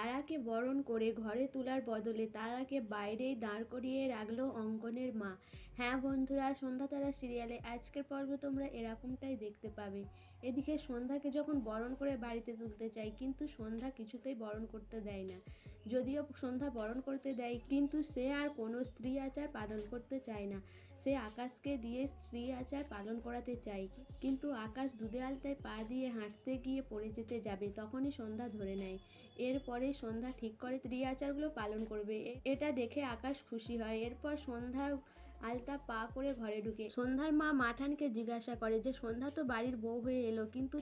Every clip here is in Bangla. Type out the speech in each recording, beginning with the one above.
তারাকে বরণ করে ঘরে তোলার বদলে তারাকে বাইরেই দাঁড় করিয়ে রাখলো অঙ্কনের মা। হ্যাঁ বন্ধুরা, সন্ধ্যা তারা সিরিয়ালে আজকের পর্ব তোমরা এরকমটাই দেখতে পাবে। এদিকে সন্ধ্যাকে যখন বরণ করে বাড়িতে তুলতে চাই, কিন্তু সন্ধ্যা কিছুতেই বরণ করতে দেয় না। যদিও সন্ধ্যা বরণ করতে দেয়, কিন্তু সে আর কোনো স্ত্রী আচার পালন করতে চায় না। সে আকাশকে দিয়ে স্ত্রী আচার পালন করাতে চায়, কিন্তু আকাশ দুধে আলতায় পা দিয়ে হাঁটতে গিয়ে পড়ে যেতে যাবে, তখনই সন্ধ্যা ধরে নেয়। এরপরে সন্ধ্যা ঠিক করে স্ত্রী আচারগুলো পালন করবে। এটা দেখে আকাশ খুশি হয়। এরপর সন্ধ্যা আলতা পা করে ঘরে ঢুকে সন্ধ্যার মা মাঠানকে জিজ্ঞাসা করে যে সন্ধ্যা তো বাড়ির বউ হয়ে এলো, কিন্তু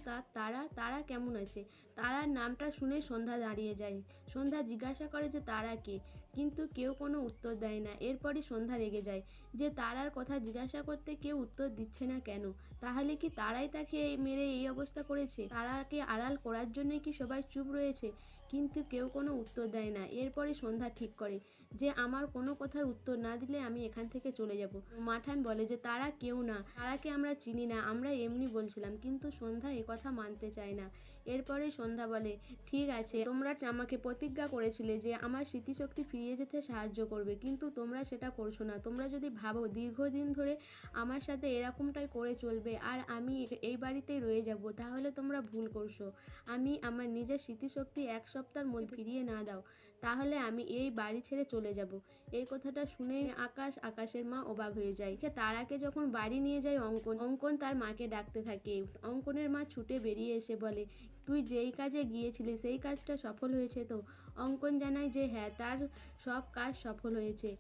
তারা কেমন আছে। তারার নামটা শুনে সন্ধ্যা দাঁড়িয়ে যায়। সন্ধ্যা জিজ্ঞাসা করে যে তারা কে, কিন্তু কেউ কোনো উত্তর দেয় না। এরপরই সন্ধ্যা রেগে যায় যে তারার কথা জিজ্ঞাসা করতে কেউ উত্তর দিচ্ছে না কেন। তাহলে কি তারাই তাকে মেরে এই অবস্থা করেছে? তারাকে আড়াল করার জন্যই কি সবাই চুপ রয়েছে? কিন্তু কেউ কোনো উত্তর দেয় না। এরপরে সন্ধ্যা ঠিক করে যে আমার কোনো কথার উত্তর না দিলে আমি এখান থেকে চলে যাব। মাঠান বলে যে তারা কেউ না, তারাকে আমরা চিনি না, আমরা এমনি বলছিলাম। কিন্তু সন্ধ্যা কথা মানতে চায় না। এরপরে সন্ধ্যা বলে ঠিক আছে, তোমরা আমাকে প্রতিজ্ঞা করেছিলে যে আমার স্মৃতিশক্তি ফিরিয়ে যেতে সাহায্য করবে, কিন্তু তোমরা সেটা করছো না। তোমরা যদি ভাবো দীর্ঘদিন ধরে আমার সাথে এরকমটাই করে চলবে আর আমি এই বাড়িতেই রয়ে যাব, তাহলে তোমরা ভুল করছো। আমি আমার নিজের স্মৃতিশক্তি এক সপ্তাহের মধ্যে ফিরিয়ে না দাও, তাহলে আমি এই বাড়ি ছেড়ে চলে যাব। এই কথাটা শুনে আকাশের মা অবাক হয়ে যায়। তারাকে যখন বাড়ি নিয়ে যায় অঙ্কন তার মাকে ডাকতে থাকে। অঙ্কনের মা ছুটে বেরিয়ে এসে বলে তুই যেই কাজে গিয়েছিলি সেই কাজটা সফল হয়েছে তো? অঙ্কন জানায় যে হ্যাঁ, তার সব কাজ সফল হয়েছে।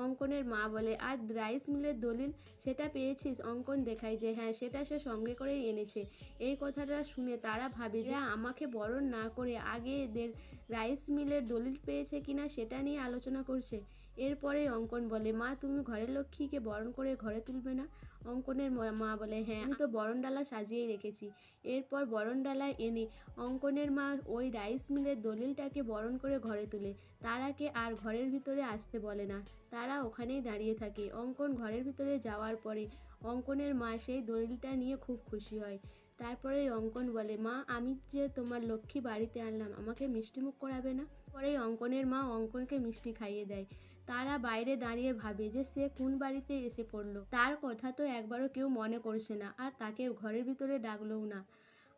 অঙ্কনের মা বলে আর রাইস মিলের দলিল, সেটা পেয়েছিস? অঙ্কন দেখায় যে হ্যাঁ, সেটা সে সঙ্গে করেই এনেছে। এই কথাটা শুনে তারা ভাবে যে আমাকে বরণ না করে আগে এদের রাইস মিলের দলিল পেয়েছে কিনা সেটা নিয়ে আলোচনা করছে। এরপরে অঙ্কন বলে মা, তুমি ঘরের লক্ষ্মীকে বরণ করে ঘরে তুলবে না? অঙ্কনের মা বলে হ্যাঁ, আমি তো বরণডালা সাজিয়েই রেখেছি। এরপর বরণডালা এনে অঙ্কনের মা ওই রাইস মিলের দলিলটাকে বরণ করে ঘরে তুলে। তারাকে আর ঘরের ভিতরে আসতে বলে না, তারা ওখানেই দাঁড়িয়ে থাকে। অঙ্কন ঘরের ভিতরে যাওয়ার পরে অঙ্কনের মা সেই দলিলটা নিয়ে খুব খুশি হয়। তারপরে অঙ্কন বলে মা, আমি যে তোমার লক্ষ্মী বাড়িতে আনলাম, আমাকে মিষ্টিমুখ করাবে না? পরেই অঙ্কনের মা অঙ্কনকে মিষ্টি খাইয়ে দেয়। তারা বাইরে দাঁড়িয়ে ভাবে যে সে কোন বাড়িতে এসে পড়লো। তার কথা তো একবারও কেউ মনে করছে না, আর তাকে ঘরের ভিতরে ডাকলোও না।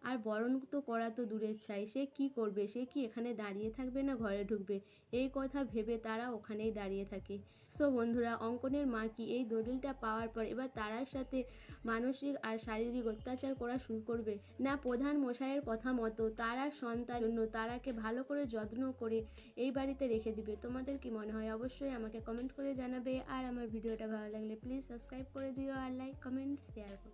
আর বরণ তো করা তো দূরের ছাই, সে কি করবে? সে কি এখানে দাঁড়িয়ে থাকবে না ঘরে ঢুকবে? এই কথা ভেবে তারা ওখানেই দাঁড়িয়ে থাকে। সো বন্ধুরা, অঙ্কনের মা কি এই দলিলটা পাওয়ার পর এবার তারার সাথে মানসিক আর শারীরিক অত্যাচার করা শুরু করবে? না, প্রধান মশাইয়ের কথা মতো তারার সন্তান জন্য তারাকে ভালো করে যত্ন করে এই বাড়িতে রেখে দিবে? তোমাদের কি মনে হয়? অবশ্যই আমাকে কমেন্ট করে জানাবে। আর আমার ভিডিওটা ভালো লাগলে প্লিজ সাবস্ক্রাইব করে দিও, আর লাইক কমেন্ট শেয়ার করো।